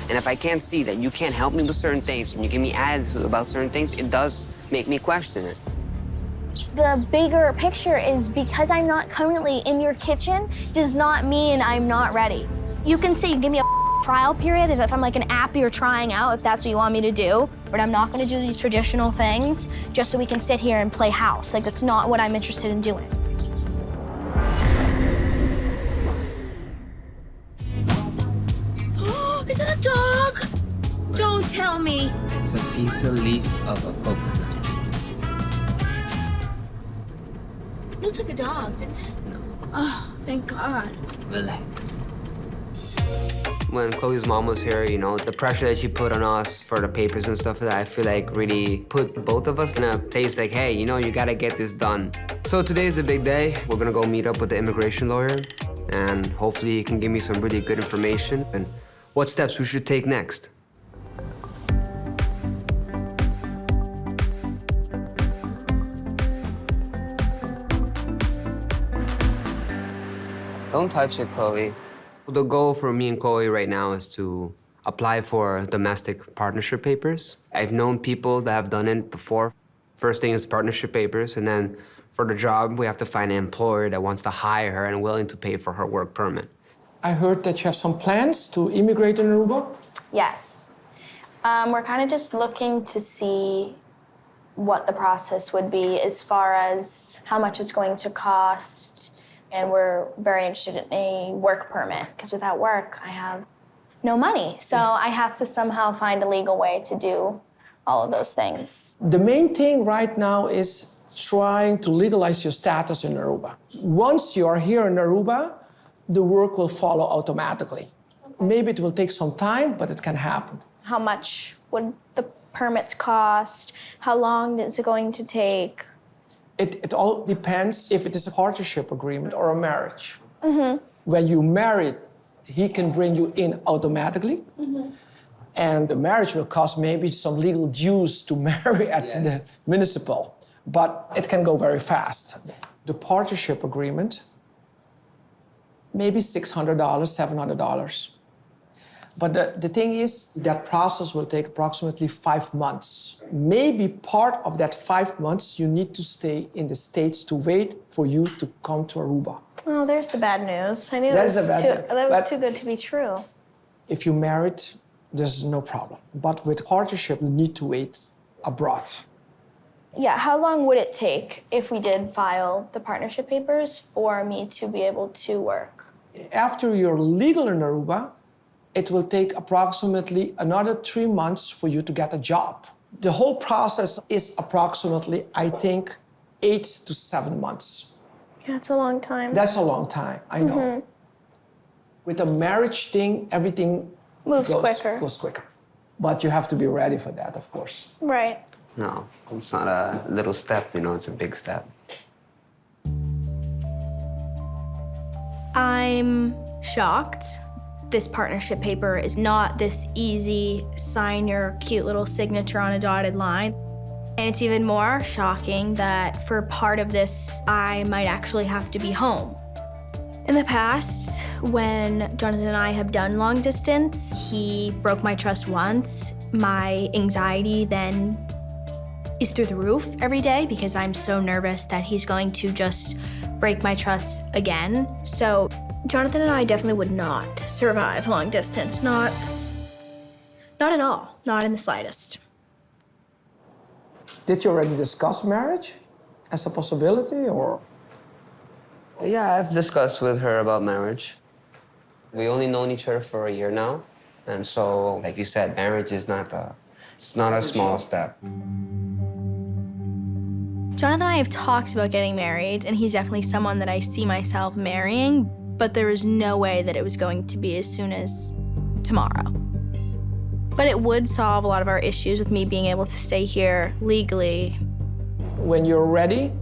And if I can't see that you can't help me with certain things and you give me attitude about certain things, it does make me question it. The bigger picture is because I'm not currently in your kitchen does not mean I'm not ready. You can say you give me a trial period as if I'm like an app you're trying out, if that's what you want me to do, but I'm not gonna do these traditional things just so we can sit here and play house. Like, that's not what I'm interested in doing. Is that a dog? Don't tell me. It's a piece of leaf of a coconut. Looked like a dog, didn't it? No. Oh, thank God. Relax. When Chloe's mom was here, you know, the pressure that she put on us for the papers and stuff like that, I feel like really put both of us in a place like, hey, you know, you gotta get this done. So today's a big day. We're gonna go meet up with the immigration lawyer, and hopefully he can give me some really good information and what steps we should take next. Don't touch it, Chloe. The goal for me and Chloe right now is to apply for domestic partnership papers. I've known people that have done it before. First thing is partnership papers, and then for the job, we have to find an employer that wants to hire her and willing to pay for her work permit. I heard that you have some plans to immigrate in Aruba. Yes. We're kind of just looking to see what the process would be as far as how much it's going to cost. And we're very interested in a work permit, because without work, I have no money. So I have to somehow find a legal way to do all of those things. The main thing right now is trying to legalize your status in Aruba. Once you are here in Aruba, the work will follow automatically. Maybe it will take some time, but it can happen. How much would the permits cost? How long is it going to take? It all depends if it is a partnership agreement or a marriage. When you marry, he can bring you in automatically. And the marriage will cost maybe some legal dues to marry at the municipal, but it can go very fast. The partnership agreement, maybe $600, $700. But the thing is, that process will take approximately 5 months. Maybe part of that 5 months, you need to stay in the States to wait for you to come to Aruba. Oh, there's the bad news. I knew That's the bad news. that was But too good to be true. if you married, there's no problem. But with partnership, you need to wait abroad. Yeah, how long would it take if we did file the partnership papers for me to be able to work? After you're legal in Aruba, it will take approximately another 3 months for you to get a job. The whole process is approximately, I think, 8 to 7 months. Yeah, it's a long time. That's a long time, I know. With a marriage thing, everything Moves quicker. goes quicker. But you have to be ready for that, of course. Right. No, it's not a little step, you know, it's a big step. I'm shocked. This partnership paper is not this easy, sign your cute little signature on a dotted line. And it's even more shocking that for part of this, I might actually have to be home. In the past, when Jonathan and I have done long distance, he broke my trust once. My anxiety then is through the roof every day because I'm so nervous that he's going to just break my trust again. So Jonathan and I definitely would not survive long distance. Not at all. Not in the slightest. Did you already discuss marriage as a possibility, or? Yeah, I've discussed with her about marriage. We only known each other for a year now. And so, like you said, marriage is it's not a small step. Jonathan and I have talked about getting married, and he's definitely someone that I see myself marrying, but there was no way that it was going to be as soon as tomorrow. But it would solve a lot of our issues with me being able to stay here legally. When you're ready,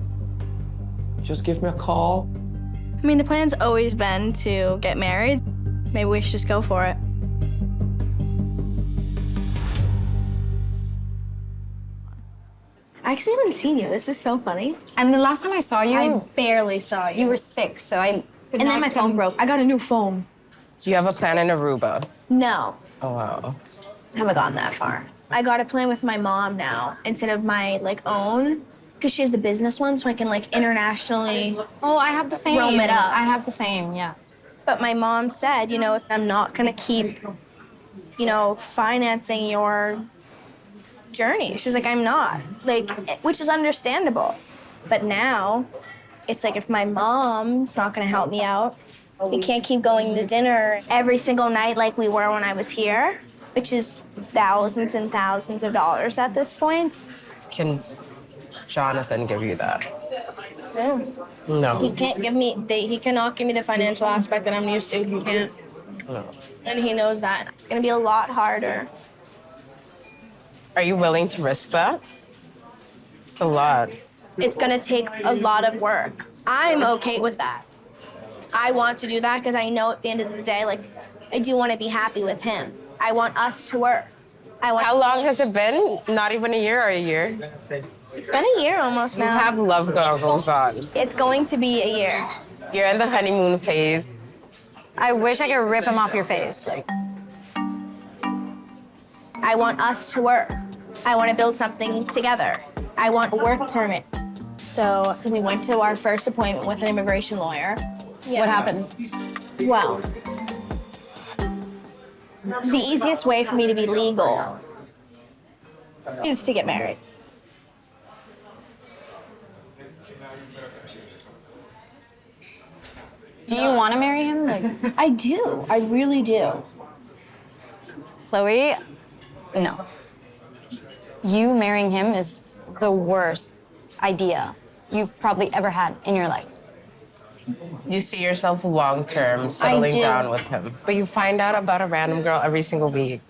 just give me a call. I mean, the plan's always been to get married. Maybe we should just go for it. I actually haven't seen you. This is so funny. And the last time I saw you, I barely saw you. you were sick, so I... And then my phone broke. I got a new phone. Do you have a plan in Aruba? No. Oh, wow. Haven't gone that far. I got a plan with my mom now instead of my own, because she has the business one, so I can internationally. Oh, I have the same. Roam it up. I have the same, yeah. But my mom said, I'm not gonna keep, financing your journey. She was like, I'm not, which is understandable. But now, it's like if my mom's not gonna help me out, we can't keep going to dinner every single night like we were when I was here, which is thousands and thousands of dollars at this point. Can Jonathan give you that? No. No. He can't give me, he cannot give me the financial aspect that I'm used to. He can't. No. And he knows that. It's gonna be a lot harder. Are you willing to risk that? It's a lot. It's gonna take a lot of work. I'm okay with that. I want to do that because I know at the end of the day, I do want to be happy with him. I want us to work. How long has it been? Not even a year or a year? It's been a year almost You now. have love goggles on. It's going to be a year. You're in the honeymoon phase. I wish I could rip him off your face. I want us to work. I want to build something together. I want a work permit. So we went to our first appointment with an immigration lawyer. What happened? Well, the easiest way for me to be legal is to get married. Do you want to marry him? I do. I really do. Chloe, no. You marrying him is the worst idea you've probably ever had in your life. You see yourself long-term settling do. down with him. But you find out about a random girl every single week.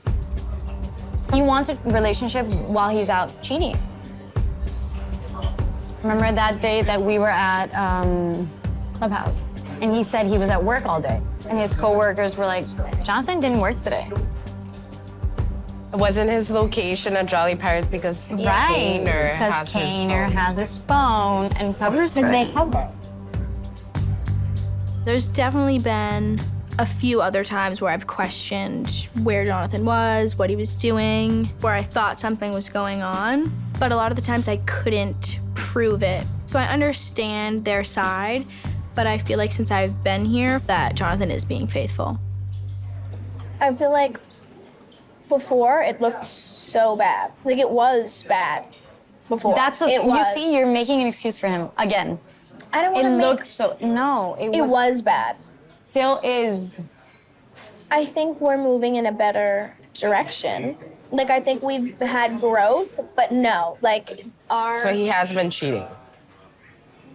He wants a relationship while he's out cheating. Remember that day that we were at Clubhouse? And he said he was at work all day. And his coworkers were like, Jonathan didn't work today. Wasn't his location a Jolly Pirate because Right, Kaner because has his Kaner phone? has his phone and covers Because they it. cover. There's definitely been a few other times where I've questioned where Jonathan was, what he was doing, where I thought something was going on. But a lot of the times I couldn't prove it. So I understand their side, but I feel like since I've been here that Jonathan is being faithful. I feel like before it looked so bad. It was bad before. That's the it you was. see, you're making an excuse for him again. I don't want It to make looked so no, it was bad. still is. I think we're moving in a better direction. I think we've had growth, but no. So he has been cheating.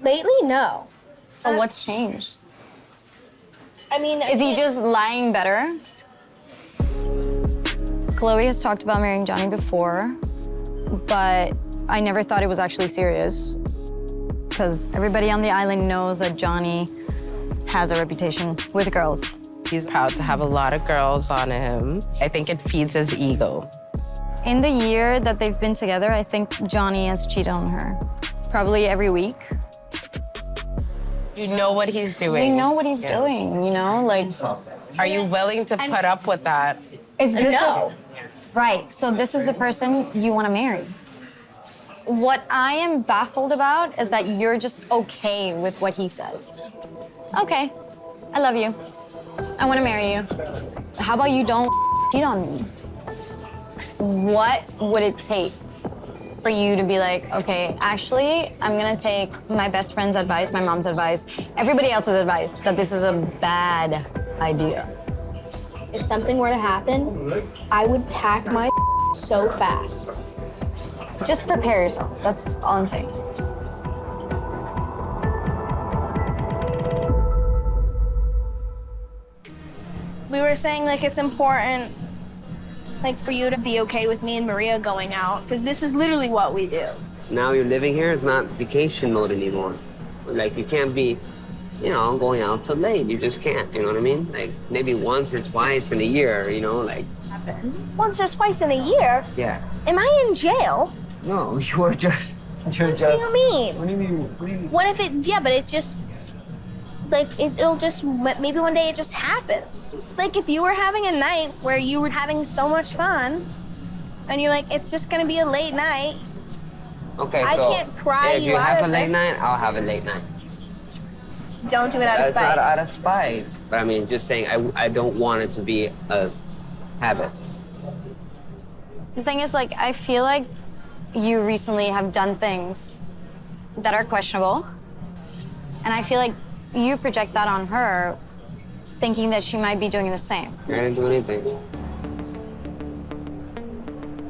Lately, no. But what's changed? I mean, Is he just lying better? Chloe has talked about marrying Johny before, but I never thought it was actually serious because everybody on the island knows that Johny has a reputation with girls. He's proud to have a lot of girls on him. I think it feeds his ego. In the year that they've been together, I think Johny has cheated on her. Probably every week. You know what he's doing. We know what he's doing, you know? Are you willing to put up with that? Is this No. right? So this is the person you want to marry. What I am baffled about is that you're just okay with what he says. Okay, I love you. I want to marry you. How about you don't cheat on me? What would it take for you to be like, okay, actually, I'm gonna take my best friend's advice, my mom's advice, everybody else's advice, that this is a bad idea? if something were to happen, I would pack my so fast. Just prepare yourself. That's all I'm saying. We were saying it's important for you to be okay with me and Maria going out, because this is literally what we do. Now you're living here, it's not vacation mode anymore. You can't be, going out till late. You just can't, you know what I mean? Maybe once or twice in a year, Once or twice in a year? Yeah. Am I in jail? No, you're just. What do you mean? What do you mean? What if it, yeah, but it just, Like, it'll just, maybe one day it just happens. Like, if you were having a night where you were having so much fun, and you're like, it's just gonna be a late night. Okay, I so can't pry if you you out have of a late it. night, I'll have a late night. Don't do it out of That's spite. not out of spite. But I mean, just saying, I don't want it to be a habit. The thing is, like, I feel like you recently have done things that are questionable. And I feel like you project that on her, thinking that she might be doing the same. I didn't do anything.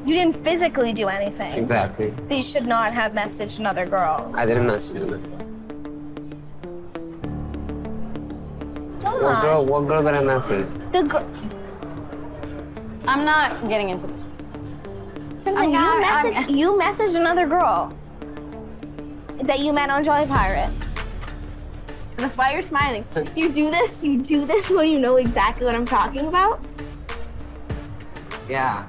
You didn't physically do anything. Exactly. You should not have messaged another girl. I didn't message her. Don't lie. What girl did I message? The girl. I'm not getting into this. You messaged another girl that you met on Jolly Pirate. That's why you're smiling. You do this when you know exactly what I'm talking about. Yeah.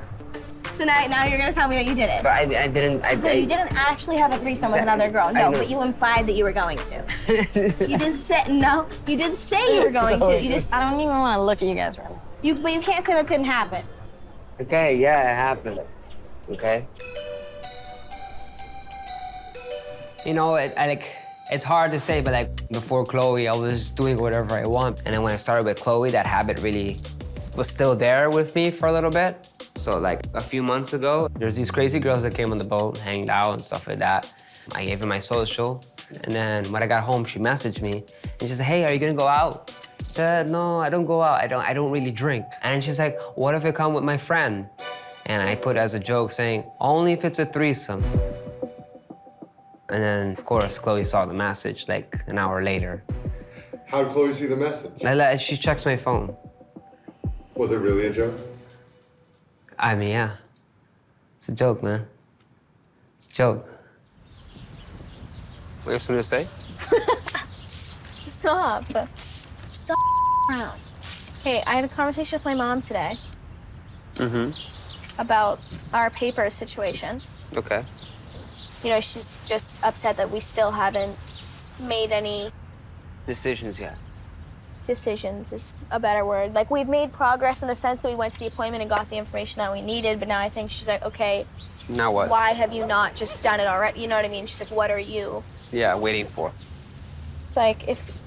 So now you're gonna tell me that you did it. But I didn't. No, you didn't actually have a threesome with another girl. No, but you implied that you were going to. You didn't say no. You didn't say you were going to. You just I don't even want to look at you guys right now. but you can't say that didn't happen. Okay, yeah, it happened. Okay. You know, it's hard to say, but like before Chloe, I was doing whatever I want. And then when I started with Chloe, that habit really was still there with me for a little bit. So like a few months ago, there's these crazy girls that came on the boat, hanged out and stuff like that. I gave her my social. And then when I got home, she messaged me and she said, hey, are you gonna go out? I said, no, I don't go out. I don't really drink. And she's like, what if I come with my friend? And I put as a joke saying, only if it's a threesome. And then, of course, Chloe saw the message like an hour later. How did Chloe see the message? She checks my phone. Was it really a joke? I mean, yeah. It's a joke, man. It's a joke. We have something to say? Stop. Stop around. Hey, I had a conversation with my mom today. About our paper situation. Okay. You know, she's just upset that we still haven't made any Decisions, yeah. decisions is a better word. Like, we've made progress in the sense that we went to the appointment and got the information that we needed, but now I think she's like, okay, Now what? why have you not just done it already? You know what I mean? She's like, what are you? Yeah, waiting for. It's like, if,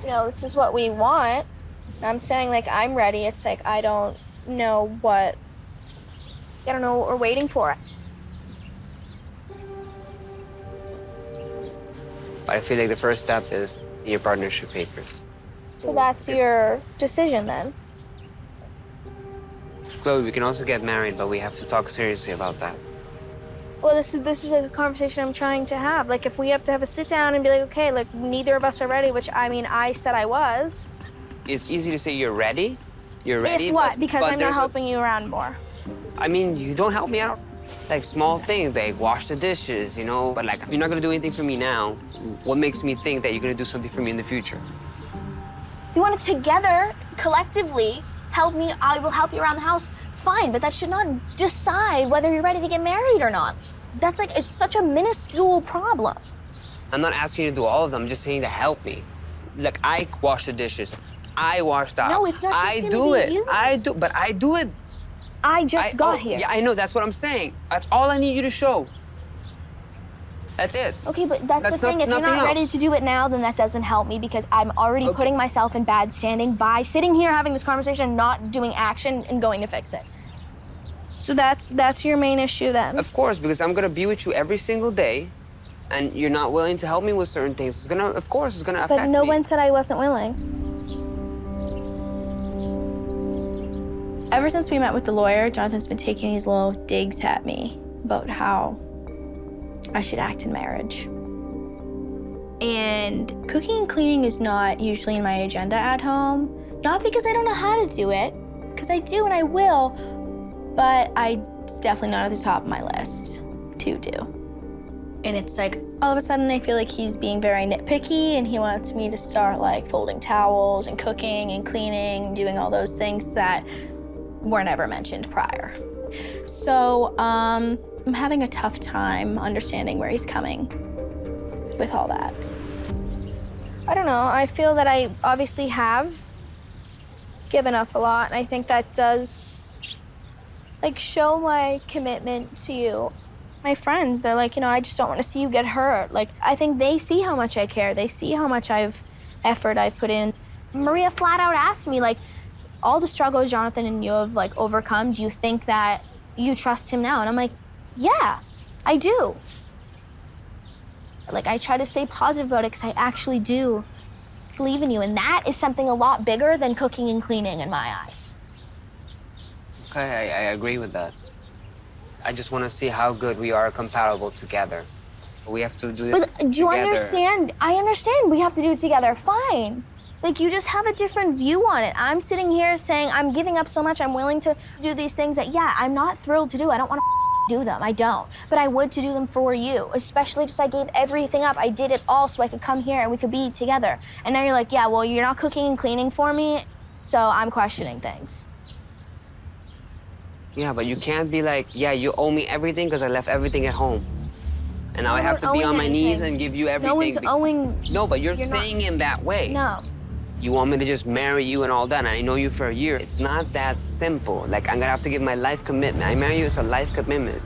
you know, this is what we want, I'm saying, like, I'm ready. It's like, I don't know what we're waiting for. I feel like the first step is your partnership papers. So that's your decision then? Chloe, we can also get married, but we have to talk seriously about that. Well, this is a conversation I'm trying to have. Like, if we have to have a sit down and be like, okay, like, neither of us are ready, which, I mean, I said I was. It's easy to say you're ready. You're ready. If what? but- Because but I'm not there's helping you around more. I mean, you don't help me out. Like small things, like wash the dishes, you know? But like, if you're not gonna do anything for me now, what makes me think that you're gonna do something for me in the future? You want to together, collectively, help me, I will help you around the house, fine, but that should not decide whether you're ready to get married or not. That's like, it's such a minuscule problem. I'm not asking you to do all of them, I'm just saying to help me. Like, I wash the dishes, I wash the house. No, it's not just I gonna do be it. you. But I do it. I just got here. Yeah, I know, that's what I'm saying. That's all I need you to show. That's it. Okay, but that's the thing. If you're nothing not ready else. to do it now, then that doesn't help me because I'm already putting myself in bad standing by sitting here having this conversation, not doing action and going to fix it. So that's your main issue then. Of course, because I'm gonna be with you every single day, and you're not willing to help me with certain things. It's gonna affect me. But no one said I wasn't willing. Ever since we met with the lawyer, Jonathan's been taking these little digs at me about how I should act in marriage. And cooking and cleaning is not usually in my agenda at home. Not because I don't know how to do it, because I do and I will, but it's definitely not at the top of my list to do. And it's like, all of a sudden I feel like he's being very nitpicky and he wants me to start like folding towels and cooking and cleaning, doing all those things that were never mentioned prior. So I'm having a tough time understanding where he's coming with all that. I don't know. I feel that I obviously have given up a lot, and I think that does, like, show my commitment to you. My friends, they're like, I just don't want to see you get hurt. Like, I think they see how much I care. They see how much effort I've put in. Maria flat out asked me, like, all the struggles Jonathan and you have, like, overcome, do you think that you trust him now? And I'm like, yeah, I do. Like, I try to stay positive about it because I actually do believe in you. And that is something a lot bigger than cooking and cleaning in my eyes. Okay, I agree with that. I just want to see how good we are compatible together. We have to do this But do you together. understand? I understand we have to do it together, fine. Like, you just have a different view on it. I'm sitting here saying I'm giving up so much, I'm willing to do these things that, yeah, I'm not thrilled to do. I don't want to do them, I don't. But I would to do them for you, especially just I gave everything up. I did it all so I could come here and we could be together. And now you're like, yeah, well, you're not cooking and cleaning for me, so I'm questioning things. Yeah, but you can't be like, yeah, you owe me everything because I left everything at home. And now I have to be on my knees and give you everything. No one's owing. No, but you're saying it that way. No. You want me to just marry you and all that, and I know you for a year. It's not that simple. Like, I'm gonna have to give my life commitment. I marry you, it's a life commitment.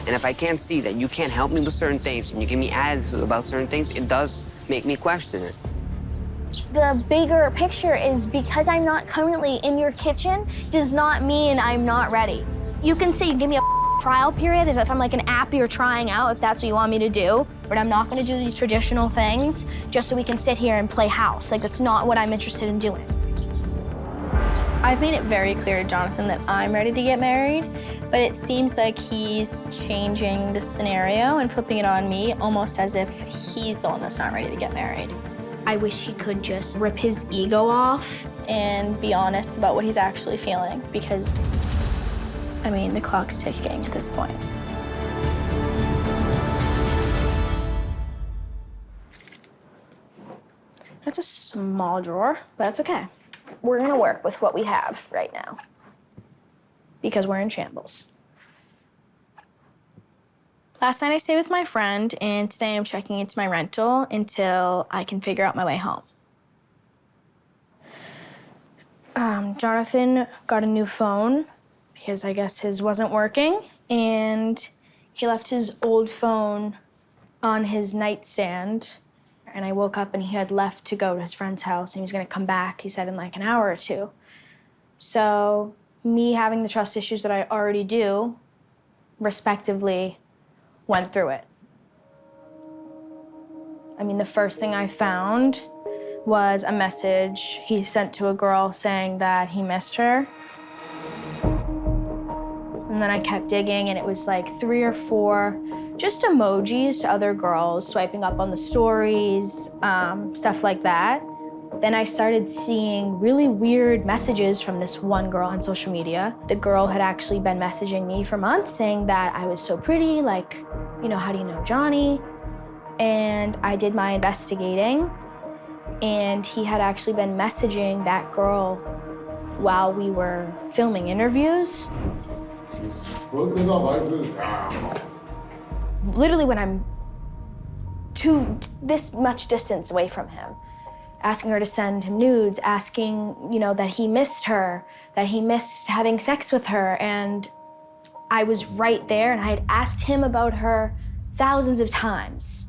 And if I can't see that you can't help me with certain things, and you give me attitude about certain things, it does make me question it. The bigger picture is because I'm not currently in your kitchen does not mean I'm not ready. You can say you give me a trial period as if I'm like an app you're trying out, if that's what you want me to do, but I'm not gonna do these traditional things just so we can sit here and play house. Like, that's not what I'm interested in doing. I've made it very clear to Jonathan that I'm ready to get married, but it seems like he's changing the scenario and flipping it on me almost as if he's the one that's not ready to get married. I wish he could just rip his ego off and be honest about what he's actually feeling because, I mean, the clock's ticking at this point. That's a small drawer, but that's okay. We're gonna work with what we have right now because we're in shambles. Last night I stayed with my friend, and today I'm checking into my rental until I can figure out my way home. Jonathan got a new phone because I guess his wasn't working, and he left his old phone on his nightstand, and I woke up and he had left to go to his friend's house, and he was gonna come back, he said, in like an hour or two. So me having the trust issues that I already do, respectively, went through it. I mean, the first thing I found was a message he sent to a girl saying that he missed her. And then I kept digging, and it was like 3 or 4 just emojis to other girls, swiping up on the stories, stuff like that. Then I started seeing really weird messages from this one girl on social media. The girl had actually been messaging me for months saying that I was so pretty, like, how do you know Johny? And I did my investigating, and he had actually been messaging that girl while we were filming interviews. Literally when I'm this much distance away from him, asking her to send him nudes, asking, that he missed her, that he missed having sex with her. And I was right there, and I had asked him about her thousands of times.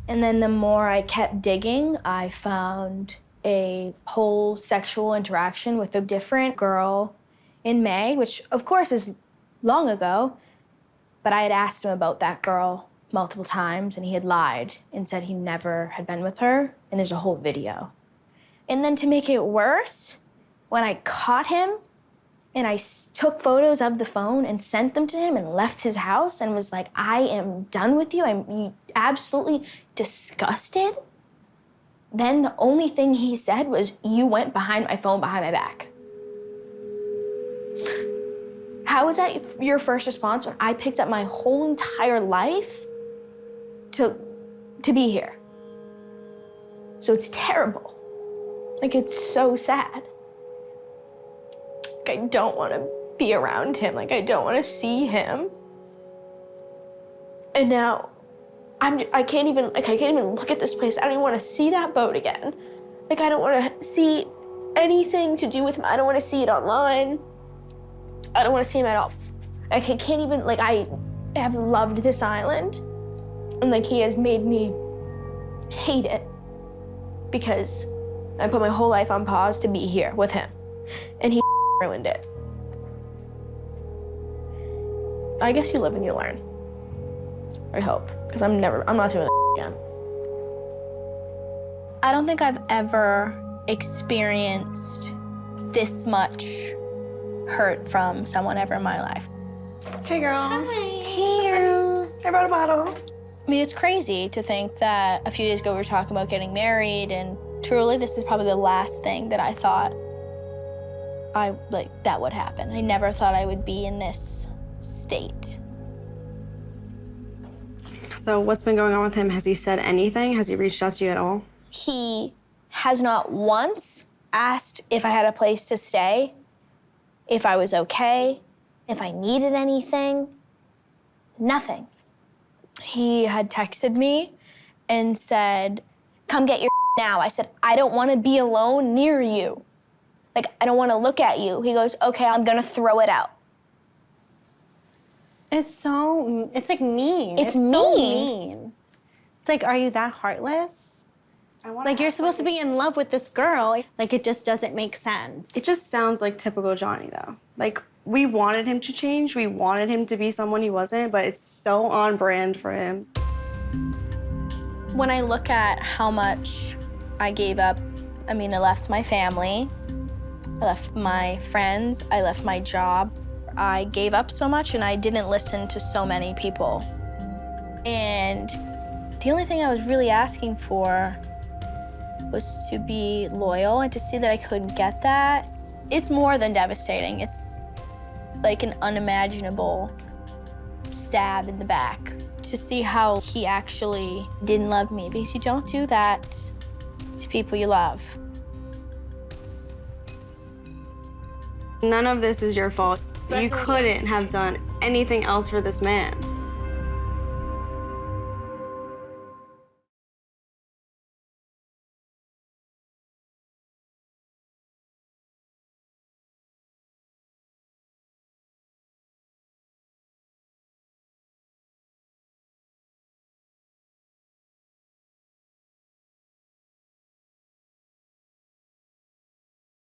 And then the more I kept digging, I found a whole sexual interaction with a different girl in May, which of course is long ago, but I had asked him about that girl multiple times, and he had lied and said he never had been with her, and there's a whole video. And then to make it worse, when I caught him and I took photos of the phone and sent them to him and left his house and was like, I am done with you, I'm absolutely disgusted, then the only thing he said was, you went behind my phone behind my back. How was that your first response when I picked up my whole entire life to be here? So it's terrible. Like, it's so sad. Like, I don't want to be around him. Like, I don't want to see him. And now I can't even look at this place. I don't even want to see that boat again. Like, I don't want to see anything to do with him. I don't want to see it online. I don't want to see him at all. I can't even, like, I have loved this island, and like, he has made me hate it because I put my whole life on pause to be here with him, and he ruined it. I guess you live and you learn. I hope, because I'm not doing that again. I don't think I've ever experienced this much hurt from someone ever in my life. Hey, girl. Hey, girl. I brought a bottle. I mean, it's crazy to think that a few days ago we were talking about getting married, and truly this is probably the last thing that I thought that would happen. I never thought I would be in this state. So what's been going on with him? Has he said anything? Has he reached out to you at all? He has not once asked if I had a place to stay, if I was okay, if I needed anything. Nothing. He had texted me and said, "Come get your now." I said, "I don't want to be alone near you. Like, I don't want to look at you." He goes, "Okay, I'm gonna throw it out." It's like mean. It's so mean. mean. It's like, are you that heartless? Like, you're supposed to be in love with this girl. Like, it just doesn't make sense. It just sounds like typical Johnny, though. Like, we wanted him to change. We wanted him to be someone he wasn't, but it's so on brand for him. When I look at how much I gave up, I mean, I left my family, I left my friends, I left my job. I gave up so much, and I didn't listen to so many people. And the only thing I was really asking for was to be loyal, and to see that I couldn't get that, it's more than devastating. It's like an unimaginable stab in the back to see how he actually didn't love me, because you don't do that to people you love. None of this is your fault. You couldn't have done anything else for this man.